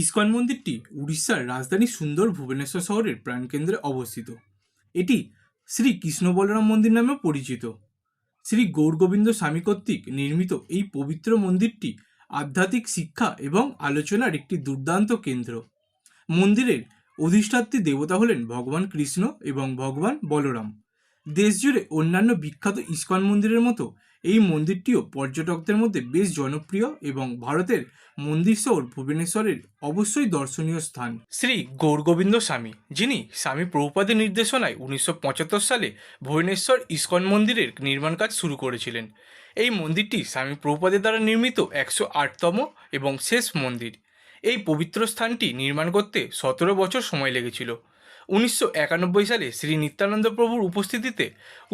ISKCON মন্দিরটি উড়িষ্যার রাজধানী সুন্দর ভুবনেশ্বর শহরের প্রাণকেন্দ্রে অবস্থিত। এটি শ্রী কৃষ্ণ বলরাম মন্দির নামেও পরিচিত। শ্রী গৌরগোবিন্দ স্বামী কর্তৃক নির্মিত এই পবিত্র মন্দিরটি আধ্যাত্মিক শিক্ষা এবং আলোচনার একটি দুর্দান্ত কেন্দ্র। মন্দিরের অধিষ্ঠাত্রী দেবতা হলেন ভগবান কৃষ্ণ এবং ভগবান বলরাম। দেশজুড়ে অন্যান্য বিখ্যাত ইসকন মন্দিরের মতো এই মন্দিরটিও পর্যটকদের মধ্যে বেশ জনপ্রিয় এবং ভারতের মন্দির শহর ভুবনেশ্বরের অবশ্যই দর্শনীয় স্থান। শ্রী গৌরগোবিন্দ স্বামী, যিনি স্বামী প্রভুপাদের নির্দেশনায় 1975 সালে ভুবনেশ্বর ইসকন মন্দিরের নির্মাণ কাজ শুরু করেছিলেন। এই মন্দিরটি স্বামী প্রভুপাদের দ্বারা নির্মিত 108তম এবং শেষ মন্দির। এই পবিত্র স্থানটি নির্মাণ করতে 17 বছর সময় লেগেছিল। 1991 সালে শ্রী নিত্যানন্দ প্রভুর উপস্থিতিতে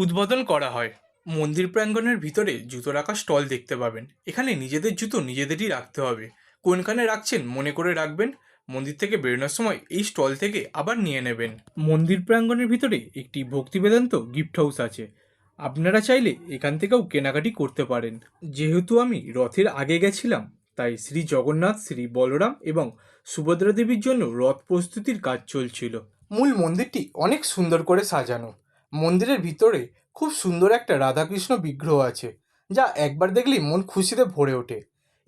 উদ্বোধন করা হয়। মন্দির প্রাঙ্গণের ভিতরে জুতো রাখার স্টল দেখতে পাবেন। এখানে নিজেদের জুতো নিজেদেরই রাখতে হবে। কোনখানে রাখছেন মনে করে রাখবেন। মন্দির থেকে বেরোনোর সময় এই স্টল থেকে আবার নিয়ে নেবেন। মন্দির প্রাঙ্গণের ভিতরে একটি ভক্তি বেদান্ত গিফট হাউস আছে। আপনারা চাইলে এখান থেকেও কেনাকাটি করতে পারেন। যেহেতু আমি রথের আগে গেছিলাম, তাই শ্রী জগন্নাথ, শ্রী বলরাম এবং সুভদ্রা দেবীর জন্য রথ প্রস্তুতির কাজ চলছিল। মূল মন্দিরটি অনেক সুন্দর করে সাজানো। মন্দিরের ভিতরে খুব সুন্দর একটা রাধাকৃষ্ণ বিগ্রহ আছে, যা একবার দেখলেই মন খুশিতে ভরে ওঠে।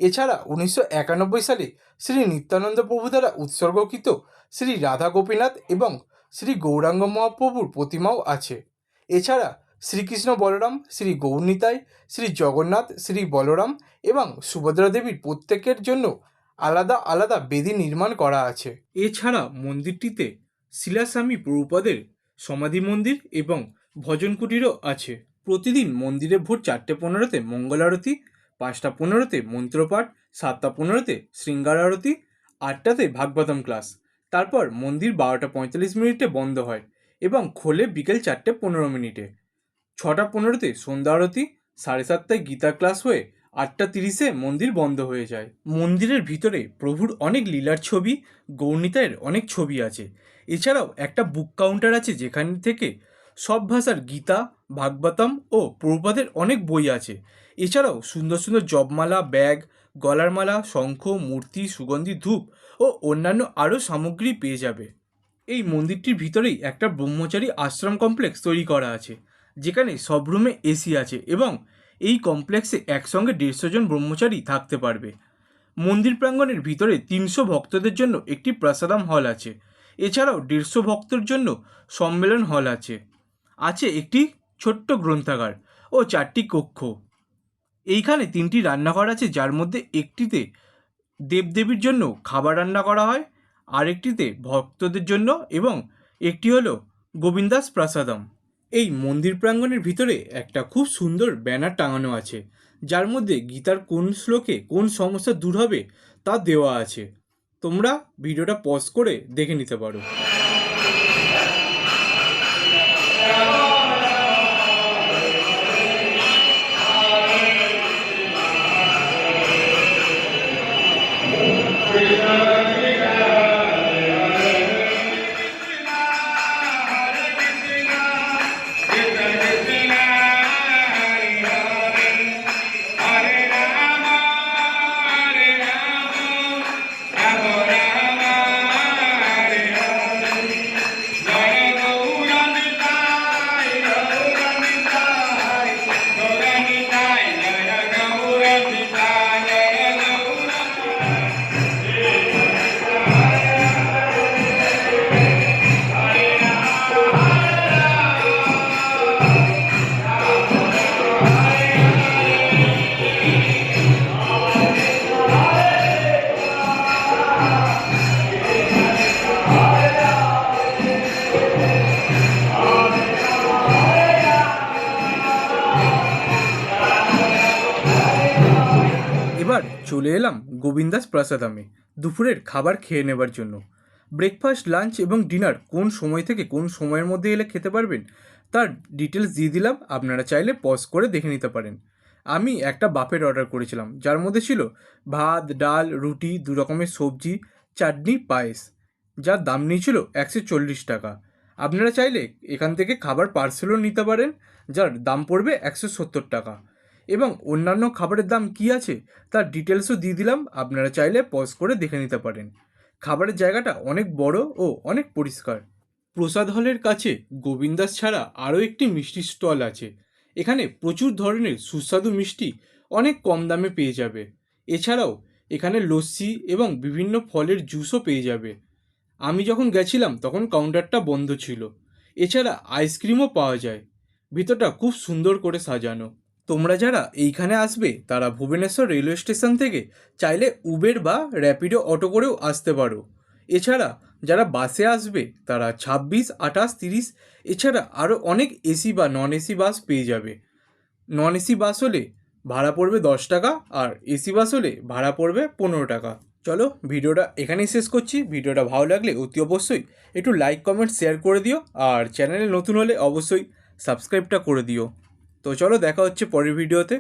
এছাড়া 1991 সালে শ্রী নিত্যানন্দ প্রভু দ্বারা উৎসর্গকৃত শ্রী রাধা গোপীনাথ এবং শ্রী গৌরাঙ্গ মহাপ্রভুর প্রতিমাও আছে। এছাড়া শ্রীকৃষ্ণ বলরাম, শ্রী গৌরনিতাই, শ্রী জগন্নাথ, শ্রী বলরাম এবং সুভদ্রা দেবীর প্রত্যেকের জন্য আলাদা আলাদা বেদি নির্মাণ করা আছে। এছাড়া মন্দিরটিতে শিলাস্বামী প্রভুপাদের সমাধি মন্দির এবং ভজন কুটিরও আছে। প্রতিদিন মন্দিরে ভোর 4:15-তে মঙ্গল আরতি, 5:15-তে মন্ত্রপাঠ, 7:15-তে শৃঙ্গার আরতি, 8টাতে ভাগবতম ক্লাস। তারপর মন্দির 12:45 বন্ধ হয় এবং খোলে বিকেল 4:15। 6:15-তে সন্ধ্যা আরতি, 7:30টায় গীতা ক্লাস হয়ে 8:30-এ মন্দির বন্ধ হয়ে যায়। মন্দিরের ভিতরে প্রভুর অনেক লীলার ছবি, গৌরনিতাইয়ের অনেক ছবি আছে। এছাড়াও একটা বুক কাউন্টার আছে, যেখান থেকে সব ভাষার গীতা, ভাগবতম ও প্রভুপাদের অনেক বই আছে। এছাড়াও সুন্দর সুন্দর জপমালা, ব্যাগ, গলার মালা, শঙ্খ, মূর্তি, সুগন্ধি, ধূপ ও অন্যান্য আরও সামগ্রী পেয়ে যাবে। এই মন্দিরটির ভিতরেই একটা ব্রহ্মচারী আশ্রম কমপ্লেক্স তৈরি করা আছে, যেখানে সব রুমে এসি আছে এবং এই কমপ্লেক্সে একসঙ্গে 150 জন ব্রহ্মচারী থাকতে পারবে। মন্দির প্রাঙ্গণের ভিতরে 300 ভক্তদের জন্য একটি প্রসাদম হল আছে। এছাড়াও 150 ভক্তর জন্য সম্মেলন হল আছে। আছে একটি ছোট্ট গ্রন্থাগার ও 4টি কক্ষ। এইখানে 3টি রান্নাঘর আছে, যার মধ্যে একটিতে দেবদেবীর জন্য খাবার রান্না করা হয়, আরেকটিতে ভক্তদের জন্য এবং একটি হলো গোবিন্দাস প্রসাদম। এই মন্দির প্রাঙ্গণের ভিতরে একটা খুব সুন্দর ব্যানার টাঙানো আছে, যার মধ্যে গীতার কোন শ্লোকে কোন সমস্যা দূর হবে তা দেওয়া আছে। তোমরা ভিডিওটা পজ করে দেখে নিতে পারো। এবার চলে এলাম গোবিন্দাস প্রসাদামে দুপুরের খাবার খেয়ে নেবার জন্য। ব্রেকফাস্ট, লাঞ্চ এবং ডিনার কোন সময় থেকে কোন সময়ের মধ্যে এলে খেতে পারবেন তার ডিটেলস দিয়ে দিলাম। আপনারা চাইলে পজ করে দেখে নিতে পারেন। আমি একটা বাফেট অর্ডার করেছিলাম, যার মধ্যে ছিল ভাত, ডাল, রুটি, 2 রকমের সবজি, চাটনি, পায়েস, যার দাম নিয়েছিল 140 টাকা। আপনারা চাইলে এখান থেকে খাবার পার্সেলও নিতে পারেন, যার দাম পড়বে 170 টাকা। এবং অন্যান্য খাবারের দাম কী আছে তার ডিটেলসও দিয়ে দিলাম। আপনারা চাইলে পজ করে দেখে নিতে পারেন। খাবারের জায়গাটা অনেক বড় ও অনেক পরিষ্কার। প্রসাদ হলের কাছে গোবিন্দাস ছাড়া আরও একটি মিষ্টির স্টল আছে। এখানে প্রচুর ধরনের সুস্বাদু মিষ্টি অনেক কম দামে পেয়ে যাবে। এছাড়াও এখানে লস্যি এবং বিভিন্ন ফলের জুসও পেয়ে যাবে। আমি যখন গেছিলাম তখন কাউন্টারটা বন্ধ ছিল। এছাড়া আইসক্রিমও পাওয়া যায়। ভিতরটা খুব সুন্দর করে সাজানো। তোমরা যারা এইখানে আসবে তারা ভুবনেশ্বর রেলওয়ে স্টেশন থেকে চাইলে উবের বা র্যাপিডো অটো করেও আসতে পারো। এছাড়া যারা বাসে আসবে তারা 26, 28, 30 এছাড়া আরও অনেক এসি বা নন এসি বাস পেয়ে যাবে। নন এসি বাস হলে ভাড়া পড়বে 10 টাকা, আর এসি বাস হলে ভাড়া পড়বে 15 টাকা। চলো ভিডিওটা এখানেই শেষ করছি। ভিডিওটা ভালো লাগলে অতি অবশ্যই একটু লাইক, কমেন্ট, শেয়ার করে দিও। আর চ্যানেলে নতুন হলে অবশ্যই সাবস্ক্রাইবটা করে দিও। তো চলো দেখা হচ্ছে পরের ভিডিওতে।